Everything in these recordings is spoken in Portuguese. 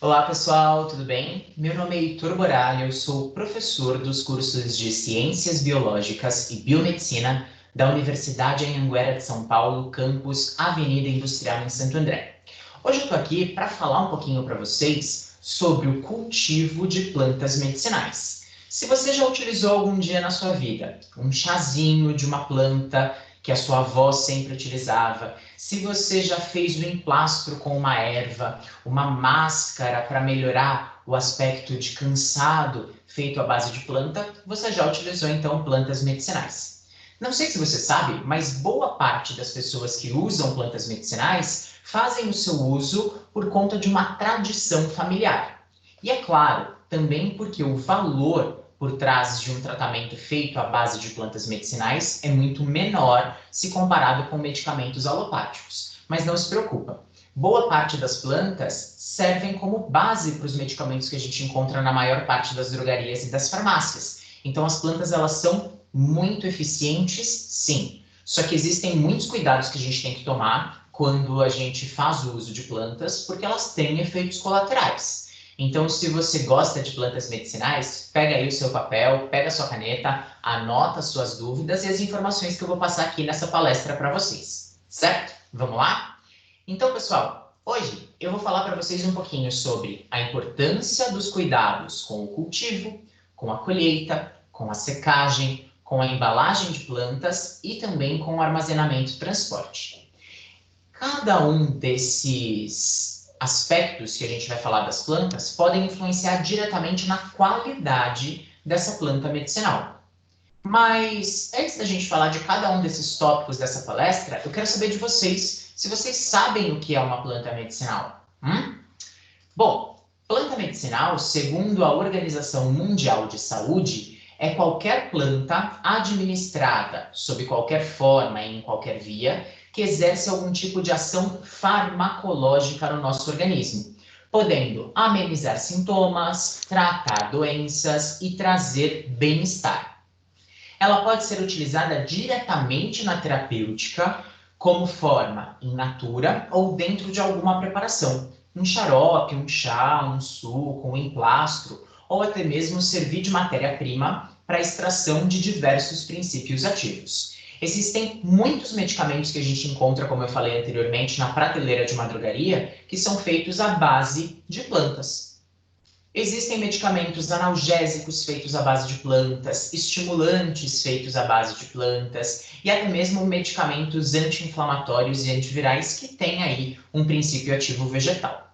Olá pessoal, tudo bem? Meu nome é Heitor Boralho, eu sou professor dos cursos de Ciências Biológicas e Biomedicina da Universidade Anhanguera de São Paulo, campus Avenida Industrial em Santo André. Hoje eu estou aqui para falar um pouquinho para vocês sobre o cultivo de plantas medicinais. Se você já utilizou algum dia na sua vida um chazinho de uma planta que a sua avó sempre utilizava, se você já fez o emplastro com uma erva, uma máscara para melhorar o aspecto de cansado feito à base de planta, você já utilizou então plantas medicinais. Não sei se você sabe, mas boa parte das pessoas que usam plantas medicinais fazem o seu uso por conta de uma tradição familiar. E é claro, também porque o valor por trás de um tratamento feito à base de plantas medicinais é muito menor se comparado com medicamentos alopáticos. Mas não se preocupa, boa parte das plantas servem como base para os medicamentos que a gente encontra na maior parte das drogarias e das farmácias. Então as plantas elas são muito eficientes, sim. Só que existem muitos cuidados que a gente tem que tomar quando a gente faz o uso de plantas, porque elas têm efeitos colaterais. Então, se você gosta de plantas medicinais, pega aí o seu papel, pega a sua caneta, anota as suas dúvidas e as informações que eu vou passar aqui nessa palestra para vocês, certo? Vamos lá? Então, pessoal, hoje eu vou falar para vocês um pouquinho sobre a importância dos cuidados com o cultivo, com a colheita, com a secagem, com a embalagem de plantas e também com o armazenamento e transporte. Cada um desses aspectos que a gente vai falar das plantas podem influenciar diretamente na qualidade dessa planta medicinal. Mas antes da gente falar de cada um desses tópicos dessa palestra, eu quero saber de vocês se vocês sabem o que é uma planta medicinal. Bom, planta medicinal, segundo a Organização Mundial de Saúde, é qualquer planta administrada sob qualquer forma e em qualquer via que exerce algum tipo de ação farmacológica no nosso organismo, podendo amenizar sintomas, tratar doenças e trazer bem-estar. Ela pode ser utilizada diretamente na terapêutica, como forma in natura ou dentro de alguma preparação, um xarope, um chá, um suco, um emplastro, ou até mesmo servir de matéria-prima para a extração de diversos princípios ativos. Existem muitos medicamentos que a gente encontra, como eu falei anteriormente, na prateleira de uma drogaria, que são feitos à base de plantas. Existem medicamentos analgésicos feitos à base de plantas, estimulantes feitos à base de plantas e até mesmo medicamentos anti-inflamatórios e antivirais que têm aí um princípio ativo vegetal.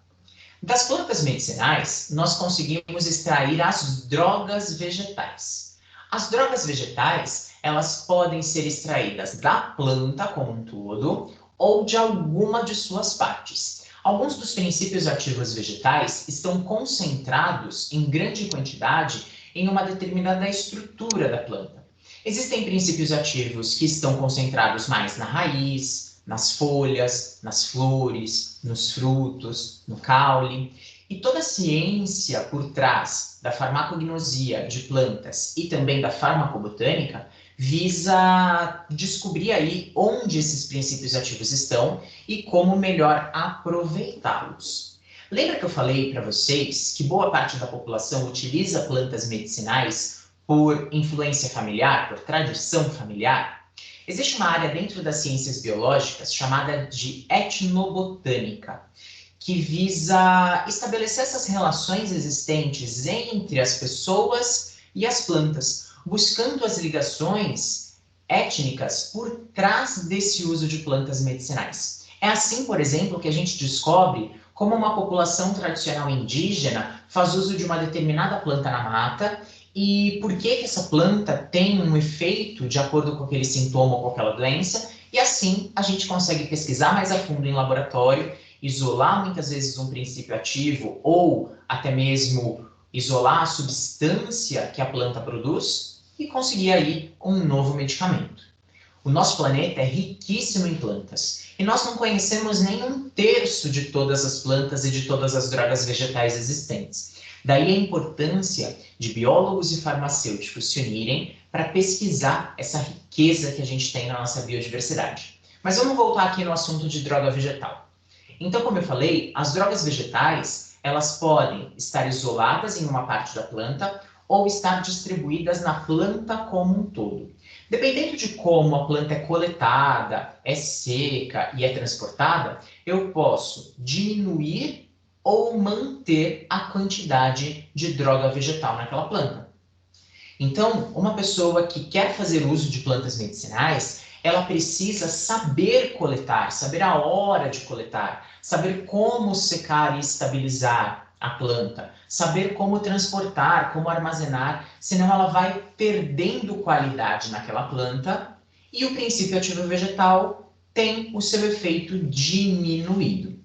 Das plantas medicinais, nós conseguimos extrair as drogas vegetais. As drogas vegetais, elas podem ser extraídas da planta como um todo ou de alguma de suas partes. Alguns dos princípios ativos vegetais estão concentrados em grande quantidade em uma determinada estrutura da planta. Existem princípios ativos que estão concentrados mais na raiz, nas folhas, nas flores, nos frutos, no caule. E toda a ciência por trás da farmacognosia de plantas e também da farmacobotânica visa descobrir aí onde esses princípios ativos estão e como melhor aproveitá-los. Lembra que eu falei para vocês que boa parte da população utiliza plantas medicinais por influência familiar, por tradição familiar? Existe uma área dentro das ciências biológicas chamada de etnobotânica, que visa estabelecer essas relações existentes entre as pessoas e as plantas, buscando as ligações étnicas por trás desse uso de plantas medicinais. É assim, por exemplo, que a gente descobre como uma população tradicional indígena faz uso de uma determinada planta na mata e por que essa planta tem um efeito de acordo com aquele sintoma ou com aquela doença, e assim a gente consegue pesquisar mais a fundo em laboratório, isolar muitas vezes um princípio ativo ou até mesmo isolar a substância que a planta produz e conseguir aí um novo medicamento. O nosso planeta é riquíssimo em plantas e nós não conhecemos nem um terço de todas as plantas e de todas as drogas vegetais existentes. Daí a importância de biólogos e farmacêuticos se unirem para pesquisar essa riqueza que a gente tem na nossa biodiversidade. Mas vamos voltar aqui no assunto de droga vegetal. Então, como eu falei, as drogas vegetais, elas podem estar isoladas em uma parte da planta ou estar distribuídas na planta como um todo. Dependendo de como a planta é coletada, é seca e é transportada, eu posso diminuir ou manter a quantidade de droga vegetal naquela planta. Então, uma pessoa que quer fazer uso de plantas medicinais, ela precisa saber coletar, saber a hora de coletar, saber como secar e estabilizar a planta, saber como transportar, como armazenar, senão ela vai perdendo qualidade naquela planta e o princípio ativo vegetal tem o seu efeito diminuído.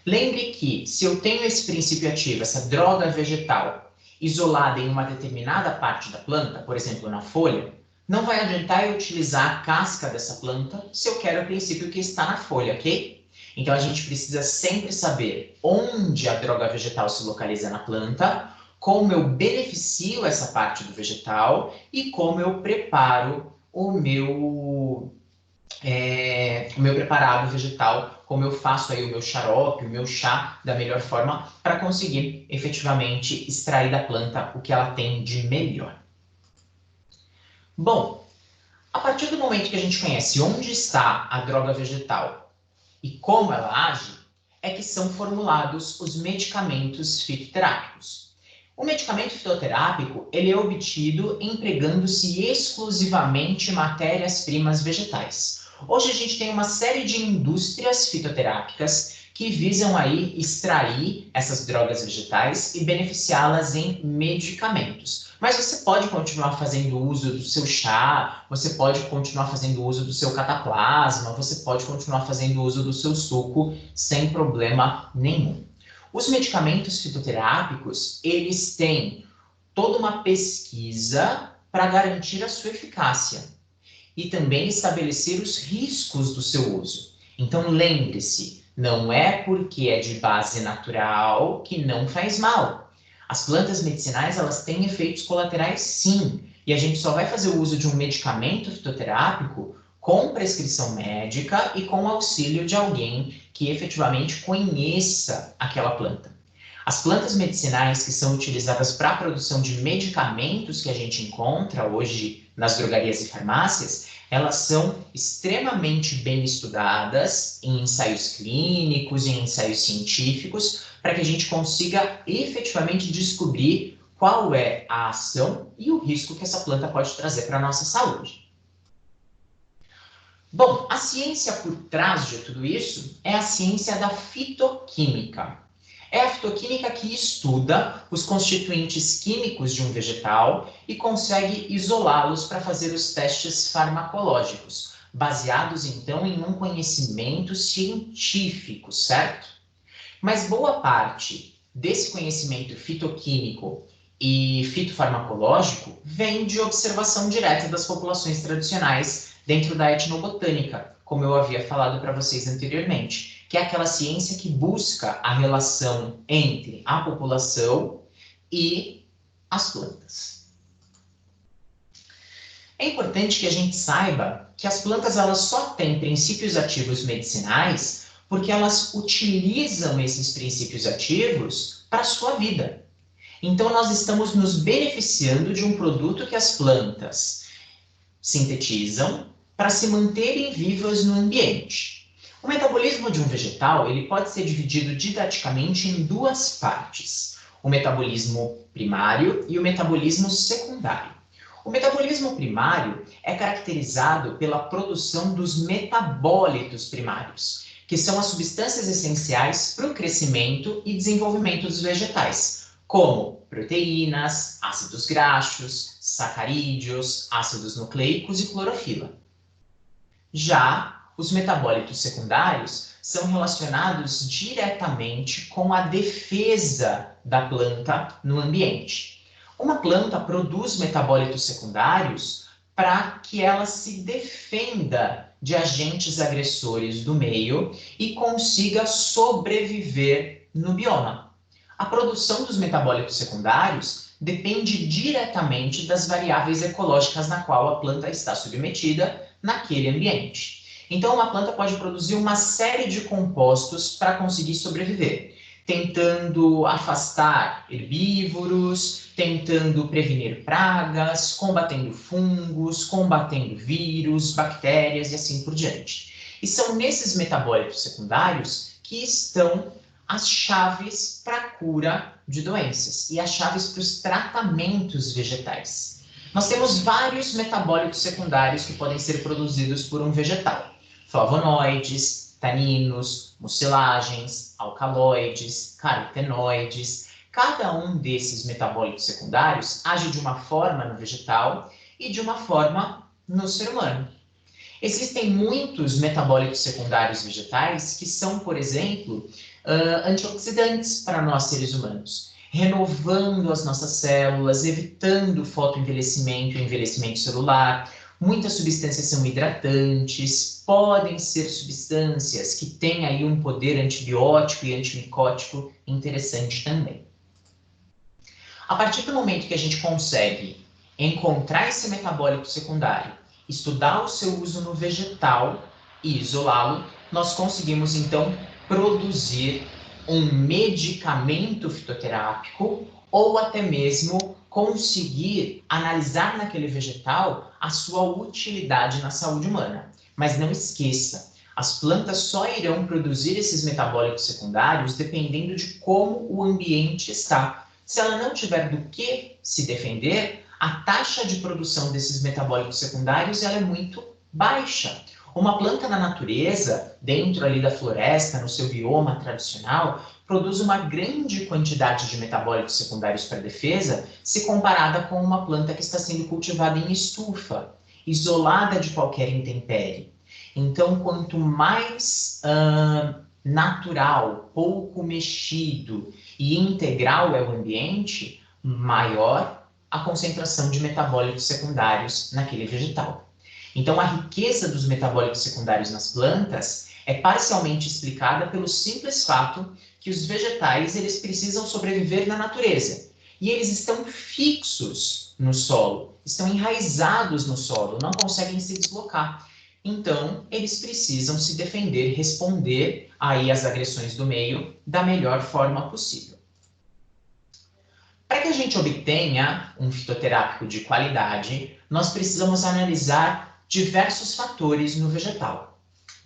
Lembre que, se eu tenho esse princípio ativo, essa droga vegetal, isolada em uma determinada parte da planta, por exemplo, na folha, não vai adiantar eu utilizar a casca dessa planta se eu quero o princípio que está na folha, ok? Então, a gente precisa sempre saber onde a droga vegetal se localiza na planta, como eu beneficio essa parte do vegetal e como eu preparo o meu preparado vegetal, como eu faço aí o meu xarope, o meu chá da melhor forma para conseguir efetivamente extrair da planta o que ela tem de melhor. Bom, a partir do momento que a gente conhece onde está a droga vegetal e como ela age, é que são formulados os medicamentos fitoterápicos. O medicamento fitoterápico ele é obtido empregando-se exclusivamente matérias-primas vegetais. Hoje a gente tem uma série de indústrias fitoterápicas que visam aí extrair essas drogas vegetais e beneficiá-las em medicamentos. Mas você pode continuar fazendo uso do seu chá, você pode continuar fazendo uso do seu cataplasma, você pode continuar fazendo uso do seu suco sem problema nenhum. Os medicamentos fitoterápicos, eles têm toda uma pesquisa para garantir a sua eficácia e também estabelecer os riscos do seu uso. Então, lembre-se, não é porque é de base natural que não faz mal. As plantas medicinais, elas têm efeitos colaterais, sim, e a gente só vai fazer o uso de um medicamento fitoterápico com prescrição médica e com auxílio de alguém que efetivamente conheça aquela planta. As plantas medicinais que são utilizadas para a produção de medicamentos que a gente encontra hoje nas drogarias e farmácias, elas são extremamente bem estudadas em ensaios clínicos, em ensaios científicos, para que a gente consiga efetivamente descobrir qual é a ação e o risco que essa planta pode trazer para a nossa saúde. Bom, a ciência por trás de tudo isso é a ciência da fitoquímica. É a fitoquímica que estuda os constituintes químicos de um vegetal e consegue isolá-los para fazer os testes farmacológicos, baseados então em um conhecimento científico, certo? Mas boa parte desse conhecimento fitoquímico e fitofarmacológico vem de observação direta das populações tradicionais dentro da etnobotânica, como eu havia falado para vocês anteriormente, que é aquela ciência que busca a relação entre a população e as plantas. É importante que a gente saiba que as plantas elas só têm princípios ativos medicinais porque elas utilizam esses princípios ativos para a sua vida. Então, nós estamos nos beneficiando de um produto que as plantas sintetizam para se manterem vivas no ambiente. O metabolismo de um vegetal ele pode ser dividido didaticamente em duas partes: o metabolismo primário e o metabolismo secundário. O metabolismo primário é caracterizado pela produção dos metabólitos primários, que são as substâncias essenciais para o crescimento e desenvolvimento dos vegetais, como proteínas, ácidos graxos, sacarídeos, ácidos nucleicos e clorofila. Já os metabólitos secundários são relacionados diretamente com a defesa da planta no ambiente. Uma planta produz metabólitos secundários para que ela se defenda de agentes agressores do meio e consiga sobreviver no bioma. A produção dos metabólitos secundários depende diretamente das variáveis ecológicas na qual a planta está submetida naquele ambiente. Então, uma planta pode produzir uma série de compostos para conseguir sobreviver. tentando afastar herbívoros, tentando prevenir pragas, combatendo fungos, combatendo vírus, bactérias e assim por diante. E são nesses metabólitos secundários que estão as chaves para a cura de doenças e as chaves para os tratamentos vegetais. Nós temos vários metabólitos secundários que podem ser produzidos por um vegetal. Flavonoides, taninos, mucilagens, alcaloides, carotenoides. Cada um desses metabólitos secundários age de uma forma no vegetal e de uma forma no ser humano. Existem muitos metabólitos secundários vegetais que são, por exemplo, antioxidantes para nós seres humanos, renovando as nossas células, evitando fotoenvelhecimento e envelhecimento celular. Muitas substâncias são hidratantes, podem ser substâncias que têm aí um poder antibiótico e antimicótico interessante também. A partir do momento que a gente consegue encontrar esse metabólito secundário, estudar o seu uso no vegetal e isolá-lo, nós conseguimos então produzir um medicamento fitoterápico ou até mesmo conseguir analisar naquele vegetal a sua utilidade na saúde humana. Mas não esqueça, as plantas só irão produzir esses metabólitos secundários dependendo de como o ambiente está. Se ela não tiver do que se defender, a taxa de produção desses metabólitos secundários ela é muito baixa. Uma planta na natureza, dentro ali da floresta, no seu bioma tradicional, produz uma grande quantidade de metabólitos secundários para defesa, se comparada com uma planta que está sendo cultivada em estufa, isolada de qualquer intempérie. Então, quanto mais natural, pouco mexido e integral é o ambiente, maior a concentração de metabólitos secundários naquele vegetal. Então, a riqueza dos metabólitos secundários nas plantas é parcialmente explicada pelo simples fato que os vegetais eles precisam sobreviver na natureza. E eles estão fixos no solo, estão enraizados no solo, não conseguem se deslocar. Então, eles precisam se defender, responder aí às agressões do meio da melhor forma possível. Para que a gente obtenha um fitoterápico de qualidade, nós precisamos analisar diversos fatores no vegetal.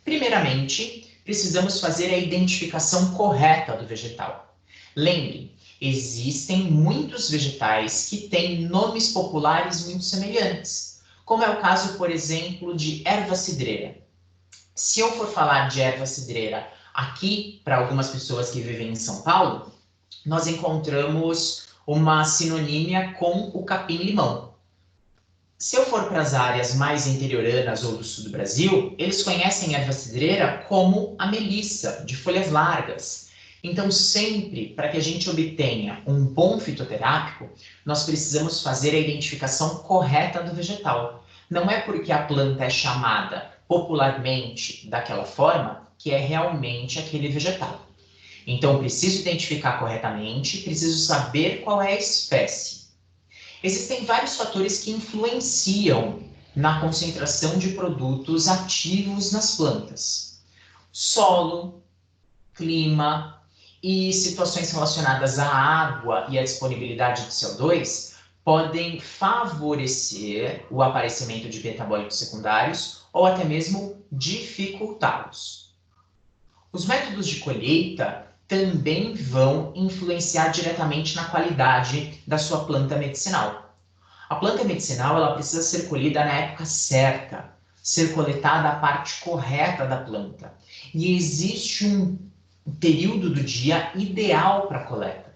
Primeiramente, precisamos fazer a identificação correta do vegetal. Lembre, existem muitos vegetais que têm nomes populares muito semelhantes, como é o caso, por exemplo, de erva cidreira. Se eu for falar de erva cidreira aqui, para algumas pessoas que vivem em São Paulo, nós encontramos uma sinonímia com o capim-limão. Se eu for para as áreas mais interioranas ou do sul do Brasil, eles conhecem a erva cidreira como a melissa, de folhas largas. Então, sempre, para que a gente obtenha um bom fitoterápico, nós precisamos fazer a identificação correta do vegetal. Não é porque a planta é chamada popularmente daquela forma que é realmente aquele vegetal. Então, preciso identificar corretamente, preciso saber qual é a espécie. Existem vários fatores que influenciam na concentração de produtos ativos nas plantas. Solo, clima e situações relacionadas à água e à disponibilidade de CO2 podem favorecer o aparecimento de metabólitos secundários ou até mesmo dificultá-los. Os métodos de colheita também vão influenciar diretamente na qualidade da sua planta medicinal. A planta medicinal ela precisa ser colhida na época certa, ser coletada a parte correta da planta. E existe um período do dia ideal para a coleta.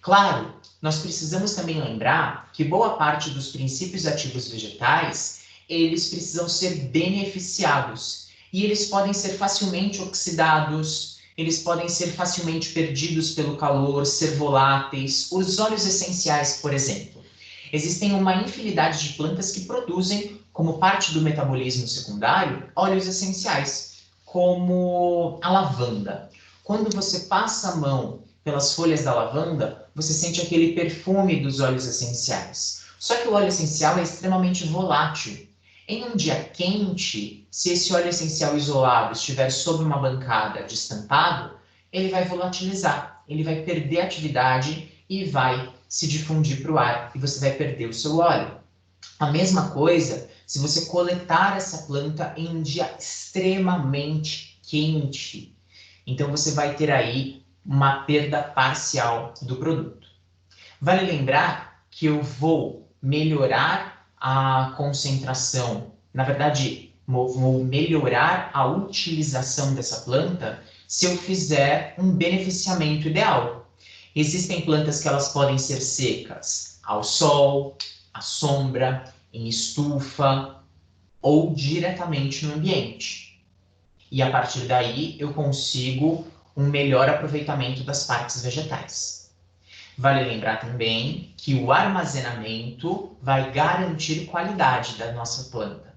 Claro, nós precisamos também lembrar que boa parte dos princípios ativos vegetais, eles precisam ser beneficiados. E eles podem ser facilmente oxidados, eles podem ser facilmente perdidos pelo calor, ser voláteis. Os óleos essenciais, por exemplo. Existem uma infinidade de plantas que produzem, como parte do metabolismo secundário, óleos essenciais, como a lavanda. Quando você passa a mão pelas folhas da lavanda, você sente aquele perfume dos óleos essenciais. Só que o óleo essencial é extremamente volátil. Em um dia quente, se esse óleo essencial isolado estiver sob uma bancada destampado, ele vai volatilizar, ele vai perder atividade e vai se difundir para o ar e você vai perder o seu óleo. A mesma coisa se você coletar essa planta em um dia extremamente quente. Então, você vai ter aí uma perda parcial do produto. Vale lembrar que eu vou melhorar a concentração, na verdade, vou melhorar a utilização dessa planta se eu fizer um beneficiamento ideal. Existem plantas que elas podem ser secas ao sol, à sombra, em estufa ou diretamente no ambiente. E a partir daí eu consigo um melhor aproveitamento das partes vegetais. Vale lembrar também que o armazenamento vai garantir qualidade da nossa planta.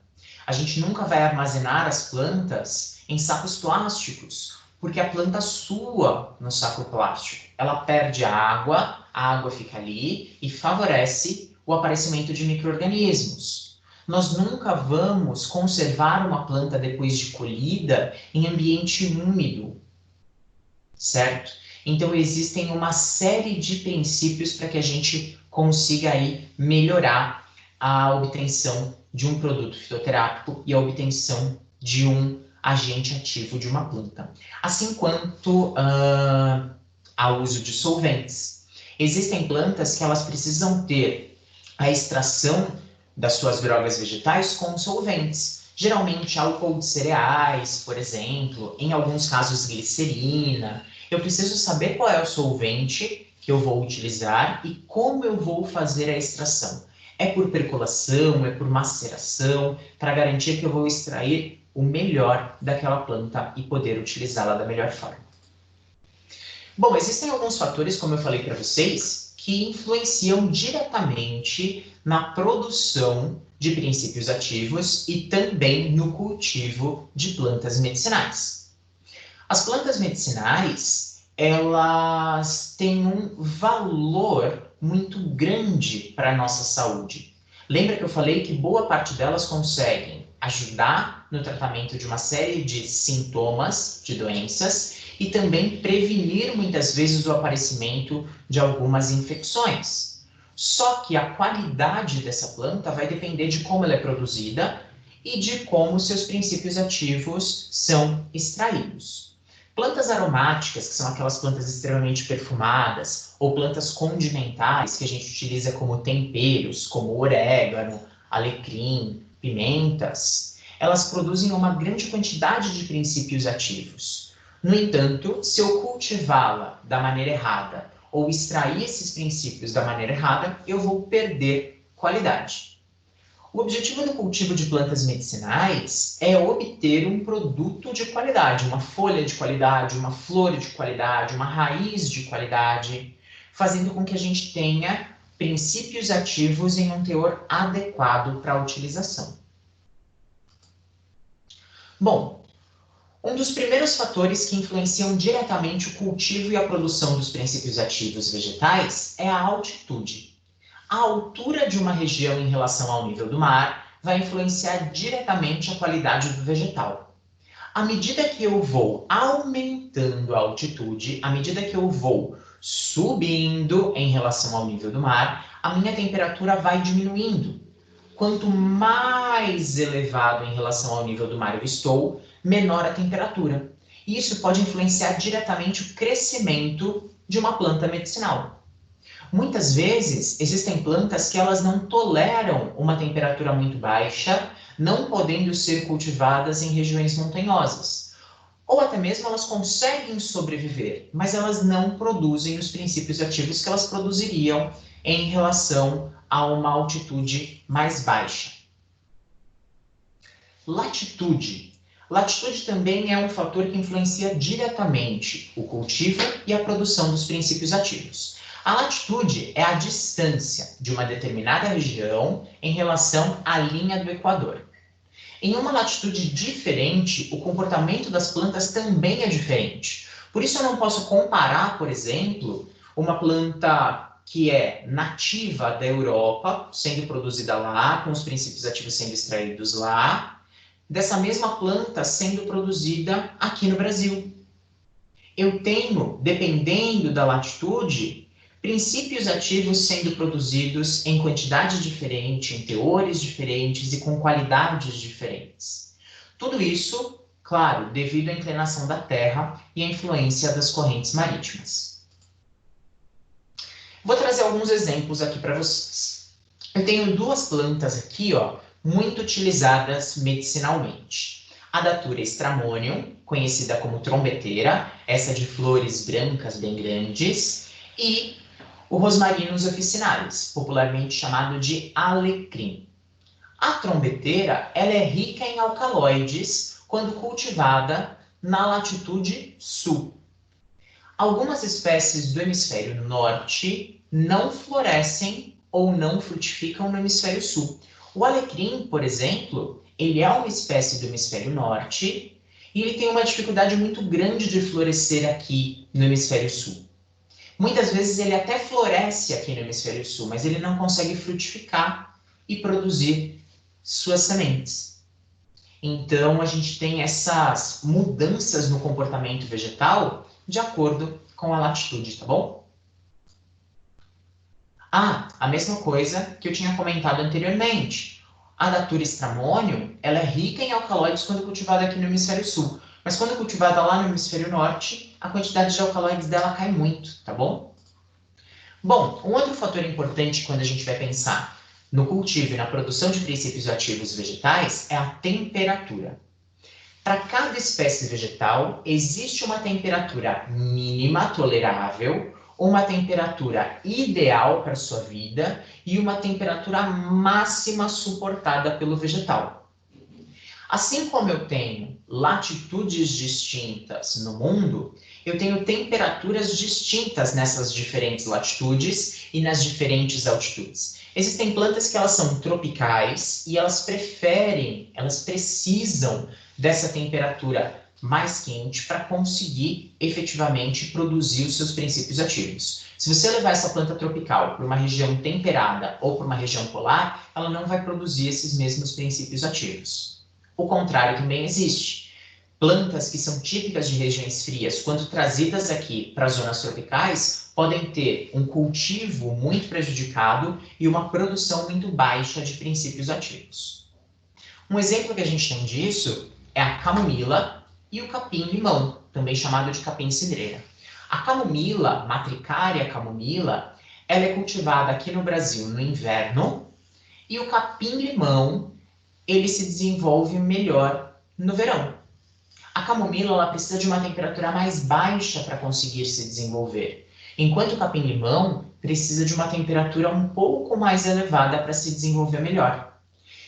A gente nunca vai armazenar as plantas em sacos plásticos, porque a planta sua no saco plástico. Ela perde a água fica ali e favorece o aparecimento de micro-organismos. Nós nunca vamos conservar uma planta depois de colhida em ambiente úmido, certo? Então, existem uma série de princípios para que a gente consiga aí melhorar a obtenção de um produto fitoterápico e a obtenção de um agente ativo de uma planta. Assim quanto ao uso de solventes. Existem plantas que elas precisam ter a extração das suas drogas vegetais com solventes. Geralmente álcool de cereais, por exemplo, em alguns casos glicerina. Eu preciso saber qual é o solvente que eu vou utilizar e como eu vou fazer a extração. É por percolação, é por maceração, para garantir que eu vou extrair o melhor daquela planta e poder utilizá-la da melhor forma. Bom, existem alguns fatores, como eu falei para vocês, que influenciam diretamente na produção de princípios ativos e também no cultivo de plantas medicinais. As plantas medicinais, elas têm um valor muito grande para a nossa saúde. Lembra que eu falei que boa parte delas conseguem ajudar no tratamento de uma série de sintomas, de doenças, e também prevenir muitas vezes o aparecimento de algumas infecções. Só que a qualidade dessa planta vai depender de como ela é produzida e de como seus princípios ativos são extraídos. Plantas aromáticas, que são aquelas plantas extremamente perfumadas, ou plantas condimentares, que a gente utiliza como temperos, como orégano, alecrim, pimentas, elas produzem uma grande quantidade de princípios ativos. No entanto, se eu cultivá-la da maneira errada ou extrair esses princípios da maneira errada, eu vou perder qualidade. O objetivo do cultivo de plantas medicinais é obter um produto de qualidade, uma folha de qualidade, uma flor de qualidade, uma raiz de qualidade, fazendo com que a gente tenha princípios ativos em um teor adequado para a utilização. Bom, um dos primeiros fatores que influenciam diretamente o cultivo e a produção dos princípios ativos vegetais é a altitude. A altura de uma região em relação ao nível do mar vai influenciar diretamente a qualidade do vegetal. À medida que eu vou aumentando a altitude, à medida que eu vou subindo em relação ao nível do mar, a minha temperatura vai diminuindo. Quanto mais elevado em relação ao nível do mar eu estou, menor a temperatura. E isso pode influenciar diretamente o crescimento de uma planta medicinal. Muitas vezes, existem plantas que elas não toleram uma temperatura muito baixa, não podendo ser cultivadas em regiões montanhosas. Ou até mesmo elas conseguem sobreviver, mas elas não produzem os princípios ativos que elas produziriam em relação a uma altitude mais baixa. Latitude. Latitude também é um fator que influencia diretamente o cultivo e a produção dos princípios ativos. A latitude é a distância de uma determinada região em relação à linha do Equador. Em uma latitude diferente, o comportamento das plantas também é diferente. Por isso eu não posso comparar, por exemplo, uma planta que é nativa da Europa, sendo produzida lá, com os princípios ativos sendo extraídos lá, dessa mesma planta sendo produzida aqui no Brasil. eu tenho, dependendo da latitude, princípios ativos sendo produzidos em quantidade diferente, em teores diferentes e com qualidades diferentes. Tudo isso, claro, devido à inclinação da Terra e à influência das correntes marítimas. Vou trazer alguns exemplos aqui para vocês. Eu tenho duas plantas aqui, ó, muito utilizadas medicinalmente. A Datura stramonium, conhecida como trombeteira, essa de flores brancas bem grandes, e o Rosmarinus officinalis, popularmente chamado de alecrim. A trombeteira, ela é rica em alcaloides quando cultivada na latitude sul. Algumas espécies do hemisfério norte não florescem ou não frutificam no hemisfério sul. O alecrim, por exemplo, ele é uma espécie do hemisfério norte e ele tem uma dificuldade muito grande de florescer aqui no hemisfério sul. Muitas vezes ele até floresce aqui no hemisfério sul, mas ele não consegue frutificar e produzir suas sementes. Então, a gente tem essas mudanças no comportamento vegetal de acordo com a latitude, tá bom? A mesma coisa que eu tinha comentado anteriormente. A Datura stramonium, ela é rica em alcaloides quando cultivada aqui no hemisfério sul, mas quando cultivada lá no hemisfério norte, a quantidade de alcaloides dela cai muito, tá bom? Bom, um outro fator importante quando a gente vai pensar no cultivo e na produção de princípios ativos vegetais é a temperatura. Para cada espécie vegetal, existe uma temperatura mínima tolerável, uma temperatura ideal para sua vida e uma temperatura máxima suportada pelo vegetal. Assim como eu tenho latitudes distintas no mundo, eu tenho temperaturas distintas nessas diferentes latitudes e nas diferentes altitudes. Existem plantas que elas são tropicais e elas precisam dessa temperatura mais quente para conseguir efetivamente produzir os seus princípios ativos. Se você levar essa planta tropical para uma região temperada ou para uma região polar, ela não vai produzir esses mesmos princípios ativos. O contrário também existe. Plantas que são típicas de regiões frias, quando trazidas aqui para as zonas tropicais, podem ter um cultivo muito prejudicado e uma produção muito baixa de princípios ativos. Um exemplo que a gente tem disso é a camomila e o capim-limão, também chamado de capim-cidreira. A camomila, Matricária camomila, ela é cultivada aqui no Brasil no inverno e o capim-limão, ele se desenvolve melhor no verão. A camomila ela precisa de uma temperatura mais baixa para conseguir se desenvolver, enquanto o capim-limão precisa de uma temperatura um pouco mais elevada para se desenvolver melhor.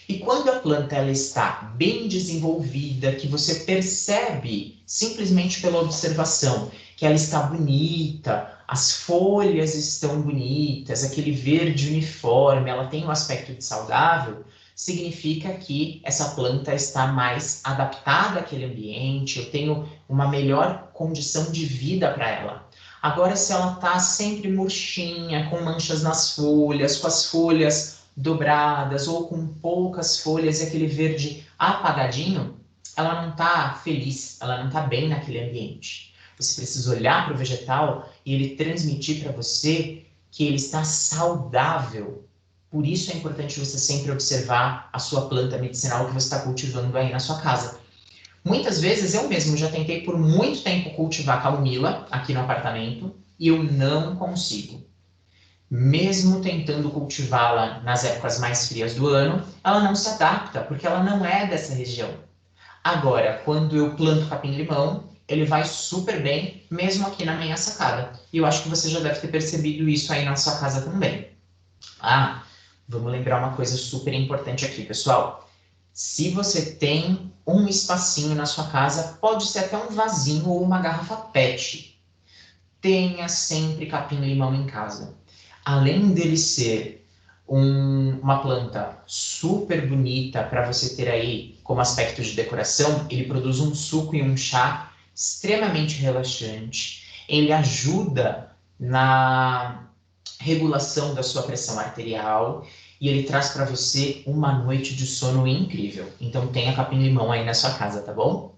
E quando a planta ela está bem desenvolvida, que você percebe simplesmente pela observação que ela está bonita, as folhas estão bonitas, aquele verde uniforme, ela tem um aspecto de saudável, significa que essa planta está mais adaptada àquele ambiente, eu tenho uma melhor condição de vida para ela. Agora, se ela está sempre murchinha, com manchas nas folhas, com as folhas dobradas ou com poucas folhas e aquele verde apagadinho, ela não está feliz, ela não está bem naquele ambiente. Você precisa olhar para o vegetal e ele transmitir para você que ele está saudável. Por isso é importante você sempre observar a sua planta medicinal que você está cultivando aí na sua casa. Muitas vezes eu mesmo já tentei por muito tempo cultivar camomila aqui no apartamento e eu não consigo. Mesmo tentando cultivá-la nas épocas mais frias do ano, ela não se adapta, porque ela não é dessa região. Agora, quando eu planto capim-limão, ele vai super bem, mesmo aqui na minha sacada. E eu acho que você já deve ter percebido isso aí na sua casa também. Vamos lembrar uma coisa super importante aqui, pessoal. Se você tem um espacinho na sua casa, pode ser até um vasinho ou uma garrafa PET. Tenha sempre capim-limão em casa. Além dele ser uma planta super bonita para você ter aí como aspecto de decoração, ele produz um suco e um chá extremamente relaxante. Ele ajuda na regulação da sua pressão arterial e ele traz para você uma noite de sono incrível. Então tenha capim-limão aí na sua casa, tá bom?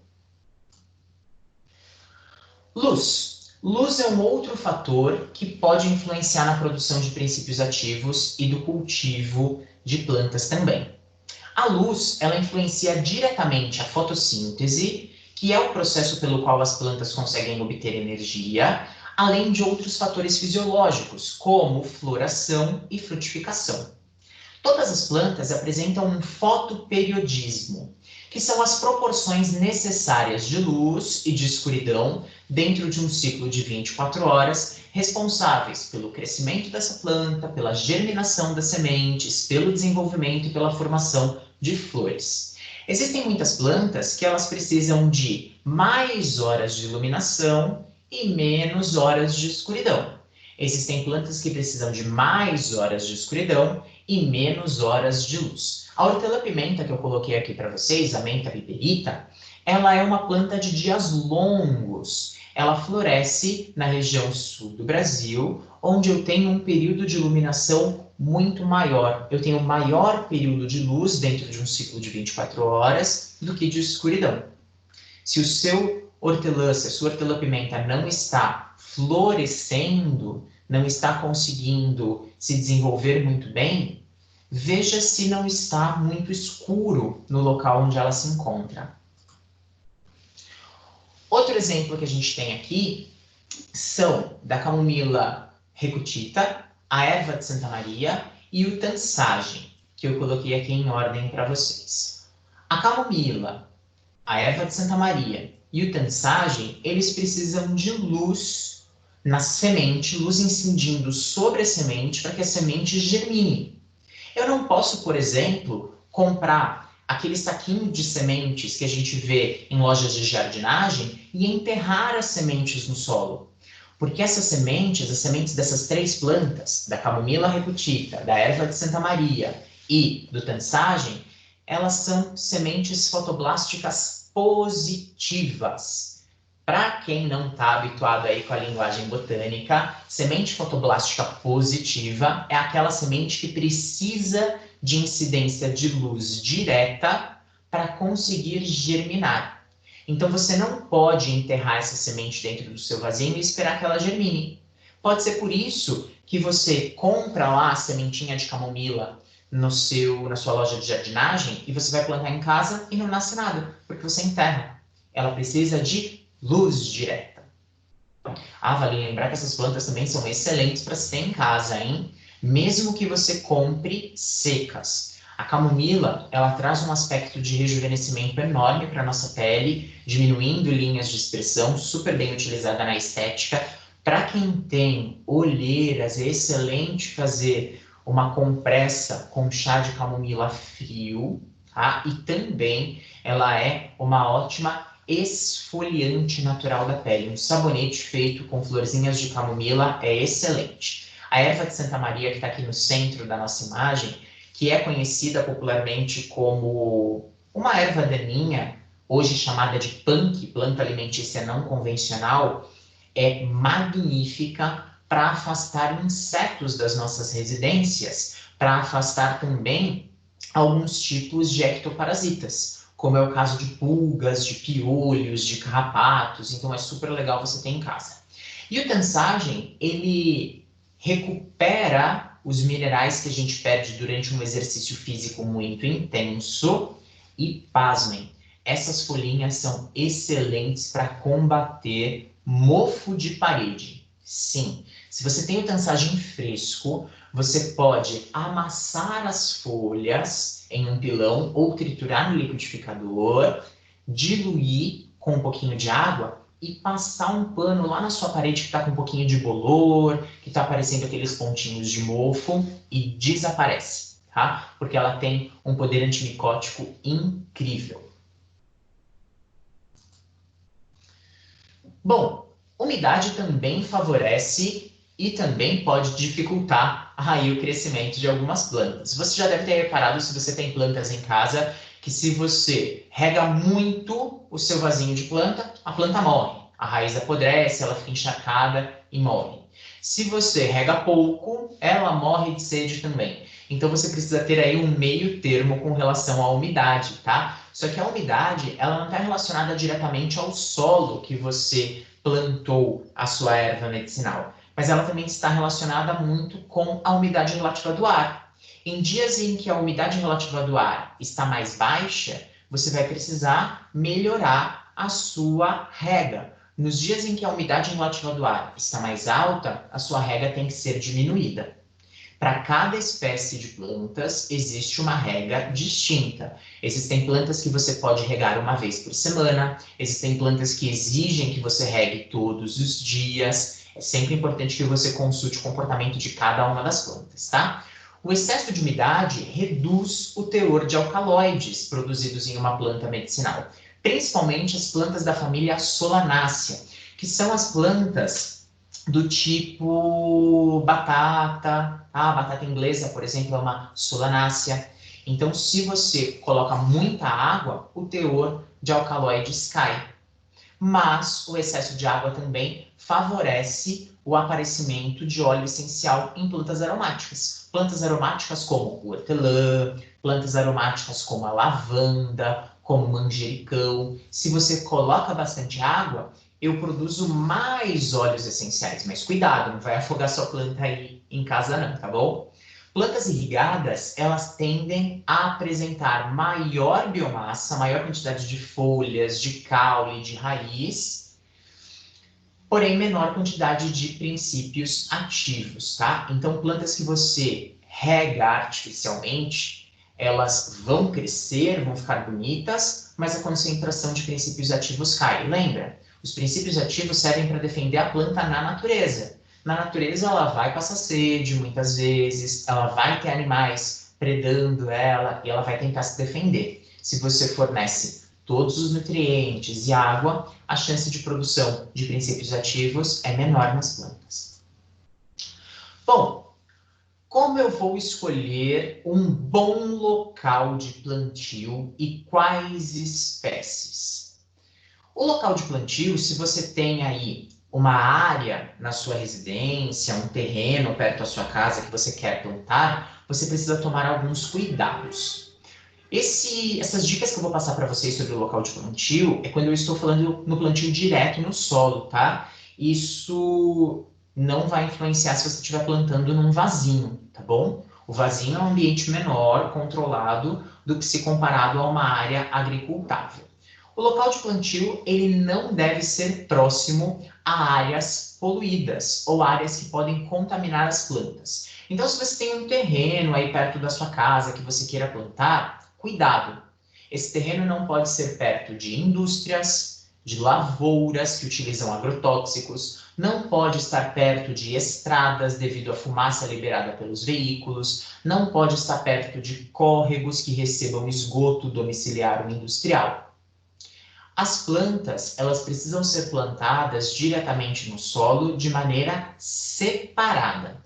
Luz. Luz é um outro fator que pode influenciar na produção de princípios ativos e do cultivo de plantas também. A luz, ela influencia diretamente a fotossíntese, que é o processo pelo qual as plantas conseguem obter energia, além de outros fatores fisiológicos, como floração e frutificação. Todas as plantas apresentam um fotoperiodismo, que são as proporções necessárias de luz e de escuridão dentro de um ciclo de 24 horas, responsáveis pelo crescimento dessa planta, pela germinação das sementes, pelo desenvolvimento e pela formação de flores. Existem muitas plantas que elas precisam de mais horas de iluminação e menos horas de escuridão. Existem plantas que precisam de mais horas de escuridão e menos horas de luz. A hortelã-pimenta que eu coloquei aqui para vocês, a menta piperita, ela é uma planta de dias longos. Ela floresce na região sul do Brasil, onde eu tenho um período de iluminação muito maior. Eu tenho maior período de luz dentro de um ciclo de 24 horas do que de escuridão. Se o seu hortelã, se a sua hortelã-pimenta não está florescendo, não está conseguindo se desenvolver muito bem, veja se não está muito escuro no local onde ela se encontra. Outro exemplo que a gente tem aqui são da camomila recutita, a erva de Santa Maria e o tansagem, que eu coloquei aqui em ordem para vocês. A camomila, a erva de Santa Maria e o tansagem, eles precisam de luz na semente, luz incidindo sobre a semente para que a semente germine. Eu não posso, por exemplo, comprar aquele saquinho de sementes que a gente vê em lojas de jardinagem e enterrar as sementes no solo. Porque essas sementes, as sementes dessas 3 plantas, da camomila recutita, da erva de Santa Maria e do tansagem, elas são sementes fotoblásticas positivas. Para quem não está habituado aí com a linguagem botânica, semente fotoblástica positiva é aquela semente que precisa de incidência de luz direta para conseguir germinar. Então você não pode enterrar essa semente dentro do seu vasinho e esperar que ela germine. Pode ser por isso que você compra lá a sementinha de camomila na sua loja de jardinagem e você vai plantar em casa e não nasce nada, porque você enterra. Ela precisa de luz direta. Vale lembrar que essas plantas também são excelentes para se ter em casa, hein? Mesmo que você compre secas. A camomila, ela traz um aspecto de rejuvenescimento enorme para a nossa pele, diminuindo linhas de expressão, super bem utilizada na estética. Para quem tem olheiras, é excelente fazer uma compressa com chá de camomila frio, tá? E também ela é uma ótima esfoliante natural da pele. Um sabonete feito com florzinhas de camomila é excelente. A erva de Santa Maria, que está aqui no centro da nossa imagem, que é conhecida popularmente como uma erva daninha, hoje chamada de punk, planta alimentícia não convencional, é magnífica para afastar insetos das nossas residências, para afastar também alguns tipos de ectoparasitas, como é o caso de pulgas, de piolhos, de carrapatos, então é super legal você ter em casa. E o tansagem, ele recupera os minerais que a gente perde durante um exercício físico muito intenso e, pasmem, essas folhinhas são excelentes para combater mofo de parede. Sim, se você tem o tansagem fresco, você pode amassar as folhas em um pilão ou triturar no liquidificador, diluir com um pouquinho de água e passar um pano lá na sua parede que está com um pouquinho de bolor, que está aparecendo aqueles pontinhos de mofo e desaparece, tá? Porque ela tem um poder antimicótico incrível. Bom, umidade também favorece e também pode dificultar aí o crescimento de algumas plantas. Você já deve ter reparado, se você tem plantas em casa, que se você rega muito o seu vasinho de planta, a planta morre. A raiz apodrece, ela fica encharcada e morre. Se você rega pouco, ela morre de sede também. Então você precisa ter aí um meio termo com relação à umidade, tá? Só que a umidade, ela não está relacionada diretamente ao solo que você plantou a sua erva medicinal, mas ela também está relacionada muito com a umidade relativa do ar. Em dias em que a umidade relativa do ar está mais baixa, você vai precisar melhorar a sua rega. Nos dias em que a umidade relativa do ar está mais alta, a sua rega tem que ser diminuída. Para cada espécie de plantas, existe uma rega distinta. Existem plantas que você pode regar uma vez por semana, existem plantas que exigem que você regue todos os dias. É sempre importante que você consulte o comportamento de cada uma das plantas, tá? O excesso de umidade reduz o teor de alcaloides produzidos em uma planta medicinal, principalmente as plantas da família Solanaceae, que são as plantas do tipo batata, a batata inglesa, por exemplo, é uma Solanaceae. Então, se você coloca muita água, o teor de alcaloides cai. Mas o excesso de água também favorece o aparecimento de óleo essencial em plantas aromáticas. Plantas aromáticas como o hortelã, plantas aromáticas como a lavanda, como o manjericão. Se você coloca bastante água, eu produzo mais óleos essenciais, mas cuidado, não vai afogar sua planta aí em casa não, tá bom? Plantas irrigadas, elas tendem a apresentar maior biomassa, maior quantidade de folhas, de caule, de raiz, porém menor quantidade de princípios ativos, tá? Então, plantas que você rega artificialmente, elas vão crescer, vão ficar bonitas, mas a concentração de princípios ativos cai. Lembra? Os princípios ativos servem para defender a planta na natureza. Na natureza, ela vai passar sede muitas vezes, ela vai ter animais predando ela e ela vai tentar se defender. Se você fornece todos os nutrientes e água, a chance de produção de princípios ativos é menor nas plantas. Bom, como eu vou escolher um bom local de plantio e quais espécies? O local de plantio, se você tem aí uma área na sua residência, um terreno perto da sua casa que você quer plantar, você precisa tomar alguns cuidados. Essas dicas que eu vou passar para vocês sobre o local de plantio é quando eu estou falando no plantio direto no solo, tá? Isso não vai influenciar se você estiver plantando num vasinho, tá bom? O vasinho é um ambiente menor, controlado, do que se comparado a uma área agricultável. O local de plantio, ele não deve ser próximo a áreas poluídas ou áreas que podem contaminar as plantas. Então, se você tem um terreno aí perto da sua casa que você queira plantar, cuidado. Esse terreno não pode ser perto de indústrias, de lavouras que utilizam agrotóxicos, não pode estar perto de estradas devido à fumaça liberada pelos veículos, não pode estar perto de córregos que recebam esgoto domiciliar ou industrial. As plantas, elas precisam ser plantadas diretamente no solo de maneira separada.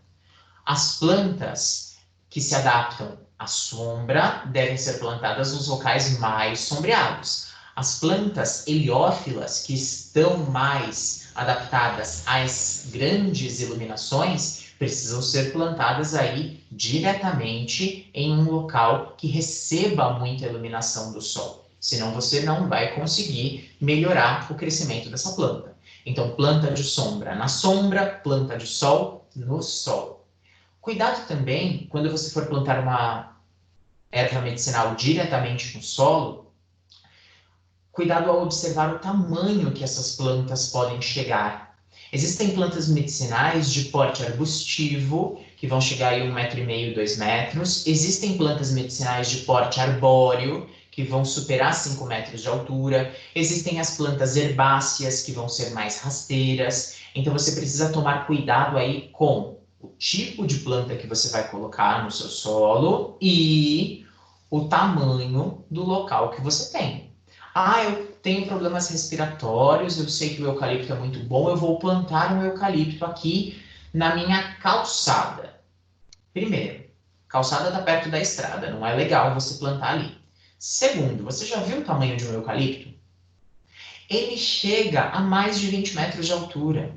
As plantas que se adaptam à sombra devem ser plantadas nos locais mais sombreados. As plantas heliófilas, que estão mais adaptadas às grandes iluminações, precisam ser plantadas aí diretamente em um local que receba muita iluminação do sol. Senão você não vai conseguir melhorar o crescimento dessa planta. Então, planta de sombra na sombra, planta de sol no sol. Cuidado também, quando você for plantar uma erva medicinal diretamente no solo, cuidado ao observar o tamanho que essas plantas podem chegar. Existem plantas medicinais de porte arbustivo, que vão chegar aí 1,5 m, 2 metros. Existem plantas medicinais de porte arbóreo, que vão superar 5 metros de altura. Existem as plantas herbáceas, que vão ser mais rasteiras. Então, você precisa tomar cuidado aí com o tipo de planta que você vai colocar no seu solo e o tamanho do local que você tem. Ah, eu tenho problemas respiratórios, eu sei que o eucalipto é muito bom, eu vou plantar um eucalipto aqui na minha calçada. Primeiro, calçada está perto da estrada, não é legal você plantar ali. Segundo, você já viu o tamanho de um eucalipto? Ele chega a mais de 20 metros de altura.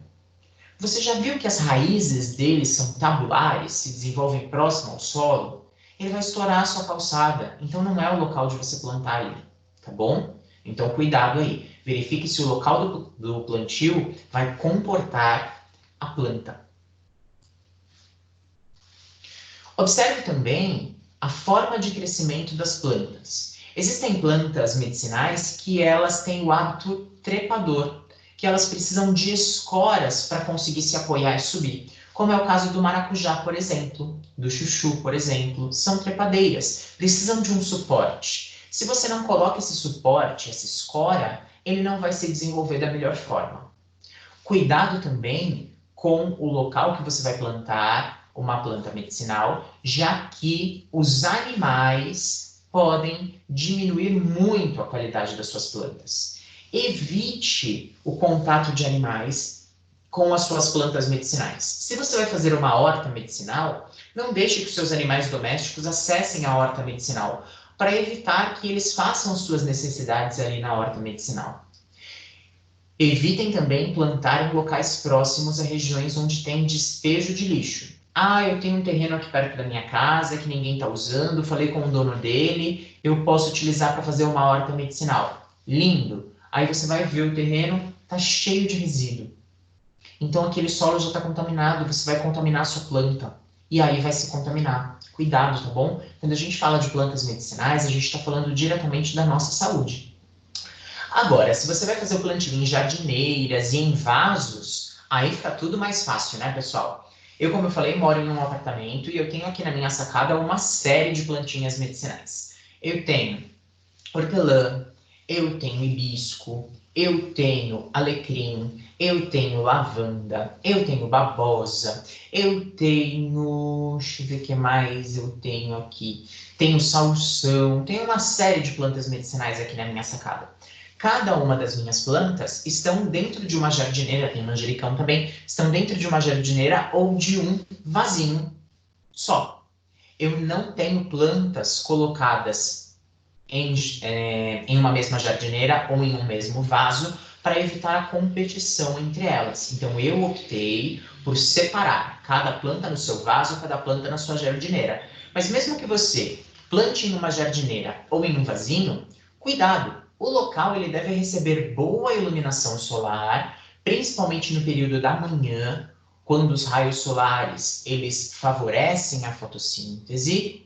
Você já viu que as raízes dele são tabulares, se desenvolvem próximo ao solo? ele vai estourar a sua calçada. Então não é o local de você plantar ali, tá bom? Então cuidado aí. Verifique se o local do plantio vai comportar a planta. Observe também a forma de crescimento das plantas. Existem plantas medicinais que elas têm o hábito trepador, que elas precisam de escoras para conseguir se apoiar e subir, como é o caso do maracujá, por exemplo, do chuchu, por exemplo, são trepadeiras, precisam de um suporte. Se você não coloca esse suporte, essa escora, ele não vai se desenvolver da melhor forma. Cuidado também com o local que você vai plantar uma planta medicinal, já que os animais podem diminuir muito a qualidade das suas plantas. Evite o contato de animais com as suas plantas medicinais. Se você vai fazer uma horta medicinal, não deixe que os seus animais domésticos acessem a horta medicinal, para evitar que eles façam suas necessidades ali na horta medicinal. Evitem também plantar em locais próximos a regiões onde tem despejo de lixo. Ah, eu tenho um terreno aqui perto da minha casa que ninguém está usando, falei com o dono dele, eu posso utilizar para fazer uma horta medicinal. Lindo! Aí você vai ver o terreno, está cheio de resíduo. Então aquele solo já está contaminado, você vai contaminar a sua planta. E aí vai se contaminar. Cuidado, tá bom? Quando a gente fala de plantas medicinais, a gente está falando diretamente da nossa saúde. Agora, se você vai fazer o plantio em jardineiras e em vasos, aí fica tudo mais fácil, né, pessoal? Eu, como eu falei, moro em um apartamento e eu tenho aqui na minha sacada uma série de plantinhas medicinais. Eu tenho hortelã, eu tenho hibisco, eu tenho alecrim, eu tenho lavanda, eu tenho babosa, eu tenho... deixa eu ver o que mais eu tenho aqui. Tenho salsão, tenho uma série de plantas medicinais aqui na minha sacada. Cada uma das minhas plantas estão dentro de uma jardineira, tem manjericão também, estão dentro de uma jardineira ou de um vasinho só. Eu não tenho plantas colocadas em uma mesma jardineira ou em um mesmo vaso para evitar a competição entre elas. Então eu optei por separar cada planta no seu vaso, cada planta na sua jardineira. Mas mesmo que você plante em uma jardineira ou em um vasinho, cuidado! O local ele deve receber boa iluminação solar, principalmente no período da manhã, quando os raios solares eles favorecem a fotossíntese.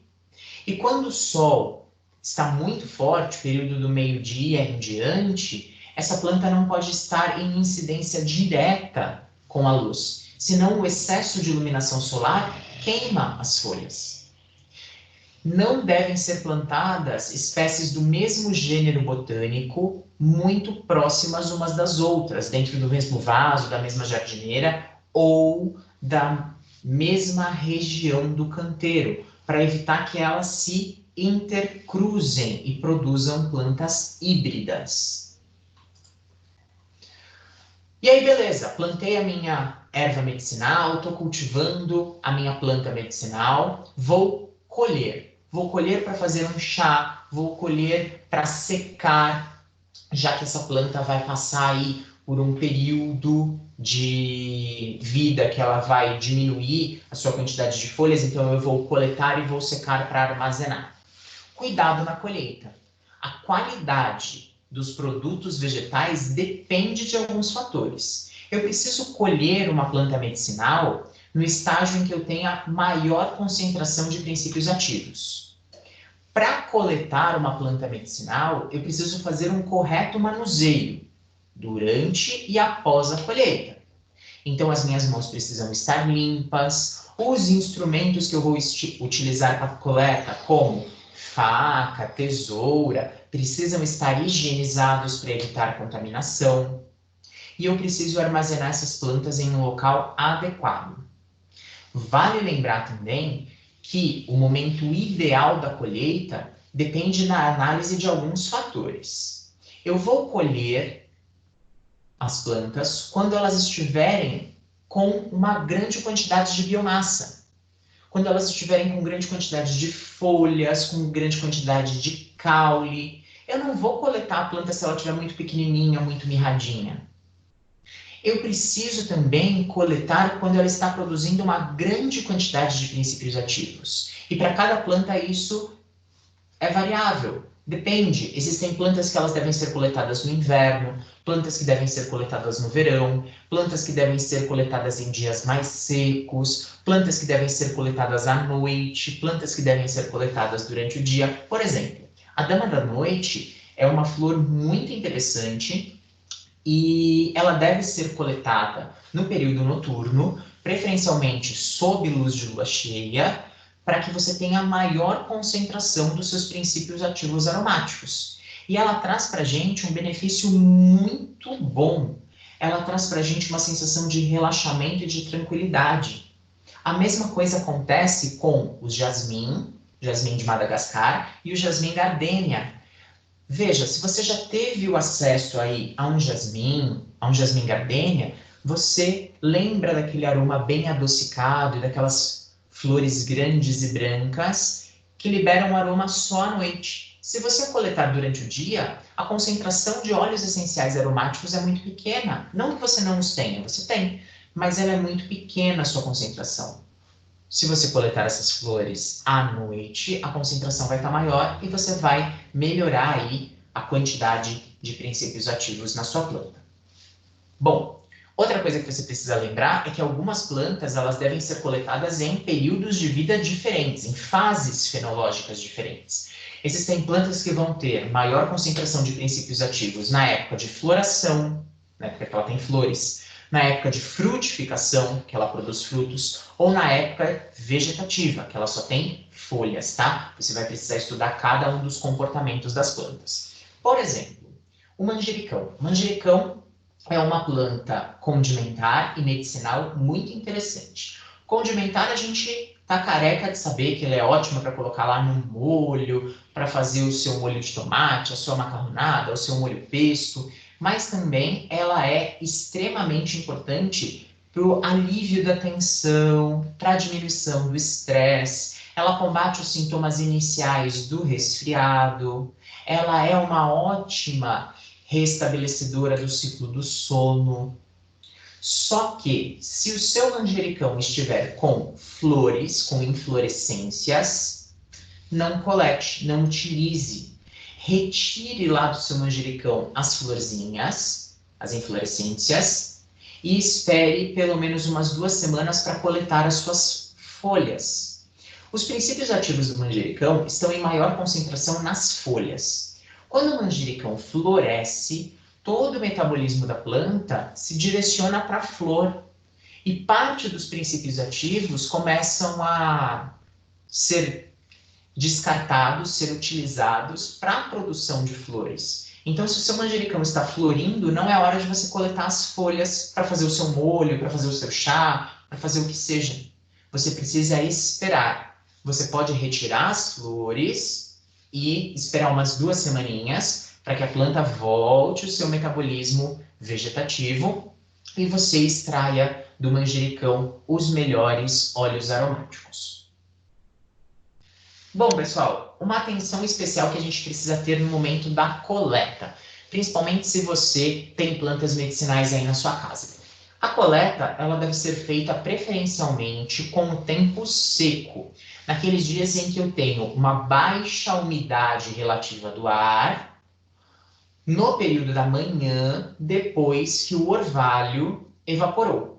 E quando o sol está muito forte, período do meio-dia em diante, essa planta não pode estar em incidência direta com a luz, senão o excesso de iluminação solar queima as folhas. Não devem ser plantadas espécies do mesmo gênero botânico muito próximas umas das outras, dentro do mesmo vaso, da mesma jardineira ou da mesma região do canteiro, para evitar que elas se intercruzem e produzam plantas híbridas. E aí, beleza, plantei a minha erva medicinal, estou cultivando a minha planta medicinal, vou colher. Vou colher para fazer um chá, vou colher para secar, já que essa planta vai passar aí por um período de vida que ela vai diminuir a sua quantidade de folhas, então eu vou coletar e vou secar para armazenar. Cuidado na colheita. A qualidade dos produtos vegetais depende de alguns fatores. Eu preciso colher uma planta medicinal no estágio em que eu tenha maior concentração de princípios ativos. Para coletar uma planta medicinal, eu preciso fazer um correto manuseio durante e após a colheita. Então, as minhas mãos precisam estar limpas, os instrumentos que eu vou utilizar para a coleta, como faca, tesoura, precisam estar higienizados para evitar contaminação. E eu preciso armazenar essas plantas em um local adequado. Vale lembrar também que o momento ideal da colheita depende da análise de alguns fatores. Eu vou colher as plantas quando elas estiverem com uma grande quantidade de biomassa. Quando elas estiverem com grande quantidade de folhas, com grande quantidade de caule. Eu não vou coletar a planta se ela estiver muito pequenininha, muito mirradinha. Eu preciso também coletar quando ela está produzindo uma grande quantidade de princípios ativos. E para cada planta isso é variável. Depende. Existem plantas que elas devem ser coletadas no inverno, plantas que devem ser coletadas no verão, plantas que devem ser coletadas em dias mais secos, plantas que devem ser coletadas à noite, plantas que devem ser coletadas durante o dia. Por exemplo, a dama da noite é uma flor muito interessante e ela deve ser coletada no período noturno, preferencialmente sob luz de lua cheia, para que você tenha maior concentração dos seus princípios ativos aromáticos. E ela traz para a gente um benefício muito bom. Ela traz para a gente uma sensação de relaxamento e de tranquilidade. A mesma coisa acontece com o jasmim de Madagascar e o jasmim gardênia. Veja, se você já teve o acesso aí a um jasmim gardênia, você lembra daquele aroma bem adocicado e daquelas flores grandes e brancas que liberam um aroma só à noite. Se você coletar durante o dia, a concentração de óleos essenciais aromáticos é muito pequena. Não que você não os tenha, você tem, mas ela é muito pequena a sua concentração. Se você coletar essas flores à noite, a concentração vai estar maior e você vai melhorar aí a quantidade de princípios ativos na sua planta. Bom, outra coisa que você precisa lembrar é que algumas plantas elas devem ser coletadas em períodos de vida diferentes, em fases fenológicas diferentes. Existem plantas que vão ter maior concentração de princípios ativos na época de floração, na época que ela tem flores, na época de frutificação, que ela produz frutos, ou na época vegetativa, que ela só tem folhas, tá? Você vai precisar estudar cada um dos comportamentos das plantas. Por exemplo, o manjericão. O manjericão é uma planta condimentar e medicinal muito interessante. Condimentar, a gente tá careca de saber que ele é ótimo para colocar lá no molho, para fazer o seu molho de tomate, a sua macarronada, o seu molho pesto, mas também ela é extremamente importante para o alívio da tensão, para a diminuição do estresse. Ela combate os sintomas iniciais do resfriado. Ela é uma ótima restabelecedora do ciclo do sono. Só que, se o seu manjericão estiver com flores, com inflorescências, não colete, não utilize. Retire lá do seu manjericão as florzinhas, as inflorescências, e espere pelo menos umas 2 semanas para coletar as suas folhas. Os princípios ativos do manjericão estão em maior concentração nas folhas. Quando o manjericão floresce, todo o metabolismo da planta se direciona para a flor e parte dos princípios ativos começam a ser descartados, ser utilizados para a produção de flores. Então, se o seu manjericão está florindo, não é hora de você coletar as folhas para fazer o seu molho, para fazer o seu chá, para fazer o que seja. Você precisa esperar. Você pode retirar as flores e esperar umas 2 semaninhas para que a planta volte o seu metabolismo vegetativo e você extraia do manjericão os melhores óleos aromáticos. Bom, pessoal, uma atenção especial que a gente precisa ter no momento da coleta, principalmente se você tem plantas medicinais aí na sua casa. A coleta, ela deve ser feita preferencialmente com o tempo seco, naqueles dias em que eu tenho uma baixa umidade relativa do ar, no período da manhã, depois que o orvalho evaporou.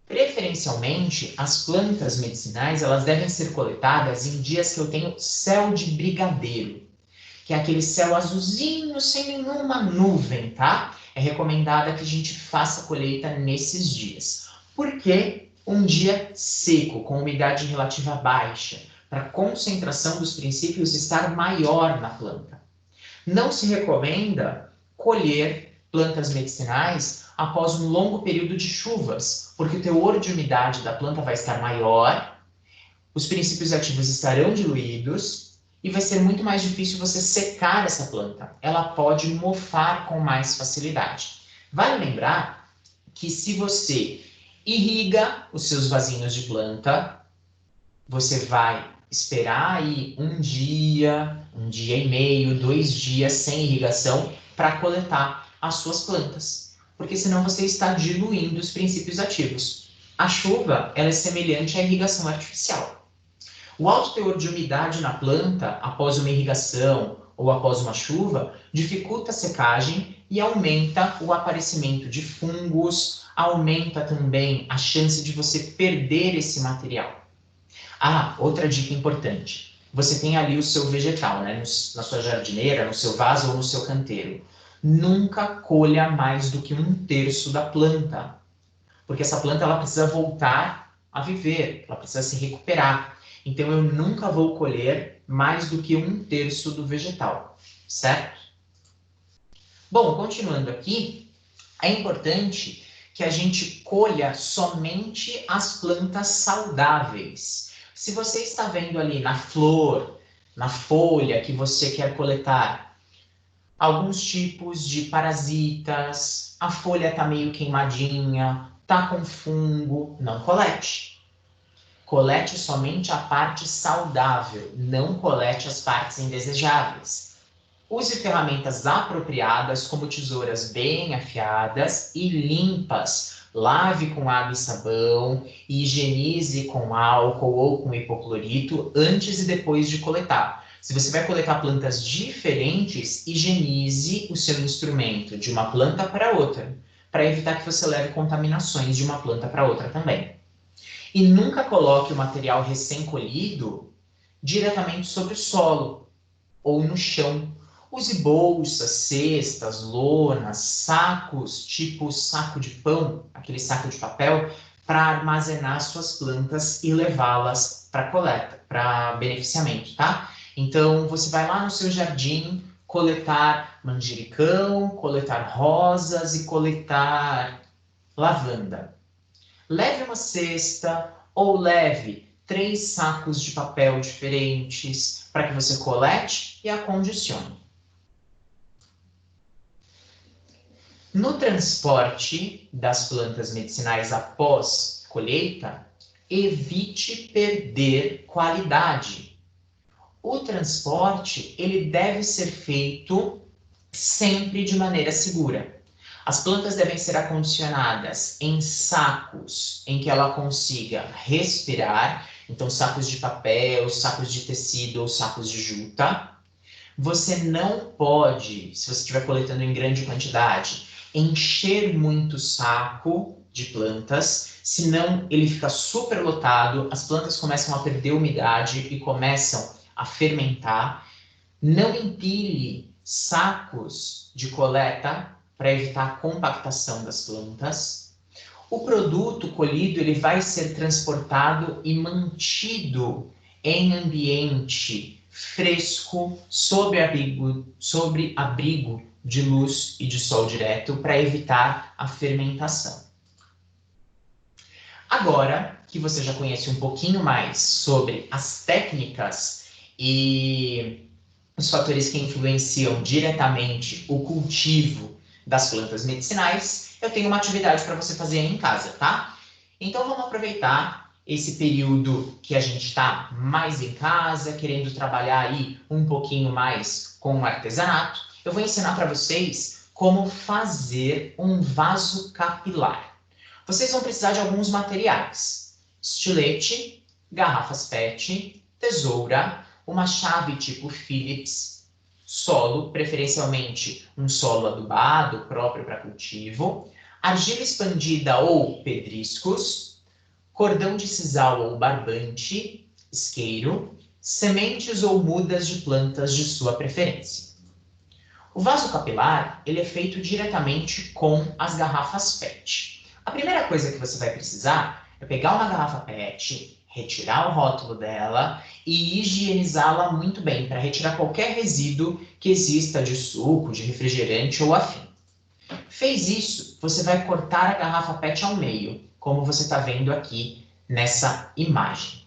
Preferencialmente, as plantas medicinais elas devem ser coletadas em dias que eu tenho céu de brigadeiro, que é aquele céu azulzinho, sem nenhuma nuvem, tá? É recomendado que a gente faça a colheita nesses dias. Por quê? Um dia seco, com umidade relativa baixa, para a concentração dos princípios estar maior na planta. Não se recomenda colher plantas medicinais após um longo período de chuvas, porque o teor de umidade da planta vai estar maior, os princípios ativos estarão diluídos e vai ser muito mais difícil você secar essa planta. Ela pode mofar com mais facilidade. Vale lembrar que se você irriga os seus vasinhos de planta, você vai esperar aí um dia e meio, 2 dias sem irrigação para coletar as suas plantas, porque senão você está diluindo os princípios ativos. A chuva, ela é semelhante à irrigação artificial. O alto teor de umidade na planta, após uma irrigação ou após uma chuva, dificulta a secagem e aumenta o aparecimento de fungos, aumenta também a chance de você perder esse material. Ah, outra dica importante. Você tem ali o seu vegetal, né? Na sua jardineira, no seu vaso ou no seu canteiro. Nunca colha mais do que 1/3 da planta, porque essa planta ela precisa voltar a viver, ela precisa se recuperar. Então eu nunca vou colher mais do que 1/3 do vegetal, certo? Bom, continuando aqui, é importante que a gente colha somente as plantas saudáveis. Se você está vendo ali na flor, na folha que você quer coletar alguns tipos de parasitas, a folha está meio queimadinha, está com fungo, não colete. Colete somente a parte saudável, não colete as partes indesejáveis. Use ferramentas apropriadas, como tesouras bem afiadas e limpas. Lave com água e sabão e higienize com álcool ou com hipoclorito antes e depois de coletar. Se você vai coletar plantas diferentes, higienize o seu instrumento de uma planta para outra, para evitar que você leve contaminações de uma planta para outra também. E nunca coloque o material recém-colhido diretamente sobre o solo ou no chão. Use bolsas, cestas, lonas, sacos, tipo saco de pão, aquele saco de papel, para armazenar suas plantas e levá-las para coleta, para beneficiamento, tá? Então, você vai lá no seu jardim coletar manjericão, coletar rosas e coletar lavanda. Leve uma cesta ou leve 3 sacos de papel diferentes para que você colete e acondicione. No transporte das plantas medicinais após colheita, evite perder qualidade. O transporte ele deve ser feito sempre de maneira segura. As plantas devem ser acondicionadas em sacos em que ela consiga respirar, então sacos de papel, sacos de tecido ou sacos de juta. Você não pode, se você estiver coletando em grande quantidade, encher muito o saco de plantas, senão ele fica super lotado, as plantas começam a perder umidade e começam a fermentar. Não empilhe sacos de coleta para evitar a compactação das plantas. O produto colhido ele vai ser transportado e mantido em ambiente fresco, sob abrigo de luz e de sol direto, para evitar a fermentação. Agora que você já conhece um pouquinho mais sobre as técnicas e os fatores que influenciam diretamente o cultivo das plantas medicinais, eu tenho uma atividade para você fazer aí em casa, tá? Então vamos aproveitar esse período que a gente está mais em casa, querendo trabalhar aí um pouquinho mais com o artesanato. Eu vou ensinar para vocês como fazer um vaso capilar. Vocês vão precisar de alguns materiais: estilete, garrafas PET, tesoura, uma chave tipo Phillips, solo, preferencialmente um solo adubado, próprio para cultivo, argila expandida ou pedriscos, cordão de sisal ou barbante, isqueiro, sementes ou mudas de plantas de sua preferência. O vaso capilar ele é feito diretamente com as garrafas PET. A primeira coisa que você vai precisar é pegar uma garrafa PET, retirar o rótulo dela e higienizá-la muito bem, para retirar qualquer resíduo que exista de suco, de refrigerante ou afim. Fez isso, você vai cortar a garrafa PET ao meio, como você está vendo aqui nessa imagem.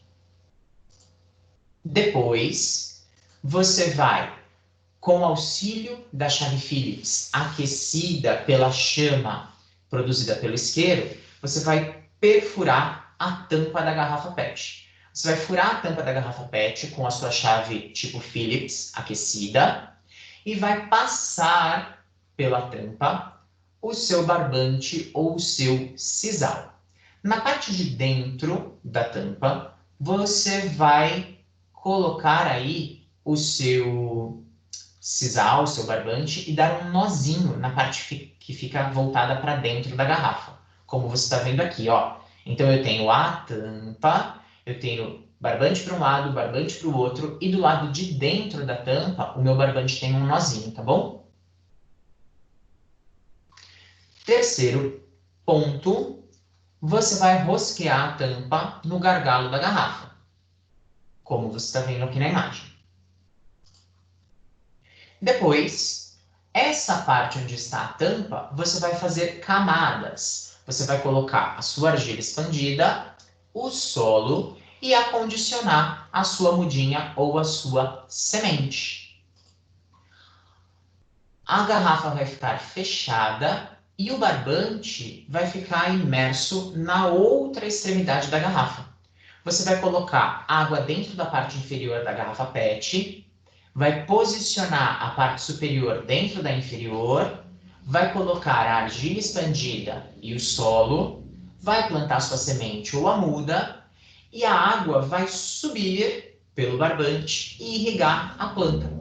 Depois, você vai, com o auxílio da chave Phillips aquecida pela chama produzida pelo isqueiro, você vai perfurar a tampa da garrafa PET. Você vai furar a tampa da garrafa PET com a sua chave tipo Phillips aquecida e vai passar pela tampa o seu barbante ou o seu sisal. Na parte de dentro da tampa, você vai colocar aí o seu sisal, o seu barbante e dar um nozinho na parte que fica voltada para dentro da garrafa, como você está vendo aqui, ó. Então eu tenho a tampa, eu tenho barbante para um lado, barbante para o outro, e do lado de dentro da tampa, o meu barbante tem um nozinho, tá bom? Terceiro ponto, você vai rosquear a tampa no gargalo da garrafa, como você está vendo aqui na imagem. Depois, essa parte onde está a tampa, você vai fazer camadas. Você vai colocar a sua argila expandida, o solo e acondicionar a sua mudinha ou a sua semente. A garrafa vai ficar fechada e o barbante vai ficar imerso na outra extremidade da garrafa. Você vai colocar água dentro da parte inferior da garrafa PET, vai posicionar a parte superior dentro da inferior, vai colocar a argila expandida e o solo, vai plantar sua semente ou a muda, e a água vai subir pelo barbante e irrigar a planta.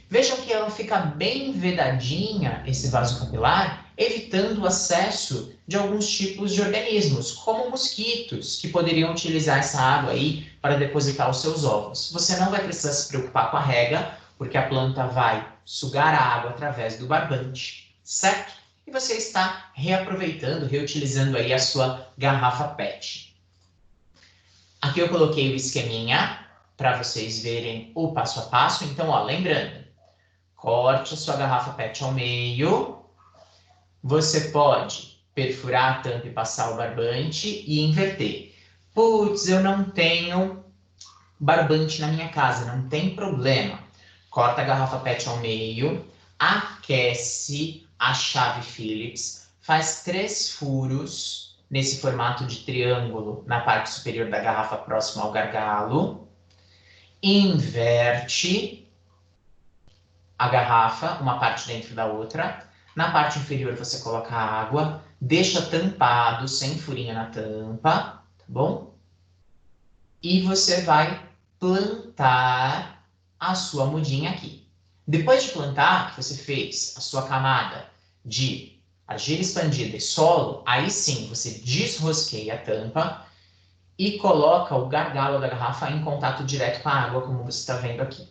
Vejam que ela fica bem vedadinha, esse vaso capilar, evitando o acesso de alguns tipos de organismos, como mosquitos, que poderiam utilizar essa água aí para depositar os seus ovos. Você não vai precisar se preocupar com a rega, porque a planta vai sugar a água através do barbante, certo? E você está reaproveitando, reutilizando aí a sua garrafa PET. Aqui eu coloquei o esqueminha para vocês verem o passo a passo. Então, ó, lembrando, corte a sua garrafa PET ao meio. Você pode perfurar a tampa e passar o barbante e inverter. Putz, eu não tenho barbante na minha casa, não tem problema. Corta a garrafa PET ao meio, aquece a chave Phillips, faz 3 furos nesse formato de triângulo na parte superior da garrafa próxima ao gargalo, inverte a garrafa, uma parte dentro da outra. Na parte inferior você coloca a água, deixa tampado, sem furinho na tampa, tá bom? E você vai plantar a sua mudinha aqui. Depois de plantar, que você fez a sua camada de argila expandida e solo, aí sim você desrosqueia a tampa e coloca o gargalo da garrafa em contato direto com a água, como você está vendo aqui.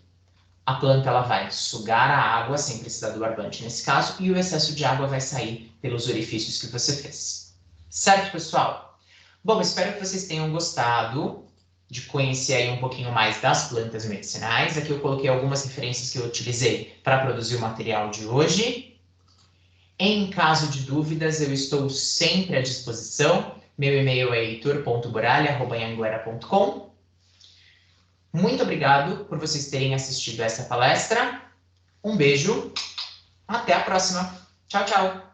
A planta ela vai sugar a água, sem precisar do barbante nesse caso, e o excesso de água vai sair pelos orifícios que você fez. Certo, pessoal? Bom, espero que vocês tenham gostado de conhecer aí um pouquinho mais das plantas medicinais. Aqui eu coloquei algumas referências que eu utilizei para produzir o material de hoje. Em caso de dúvidas, eu estou sempre à disposição. Meu e-mail é heitor.boralha@anhanguera.com. Muito obrigado por vocês terem assistido essa palestra. Um beijo, até a próxima. Tchau, tchau.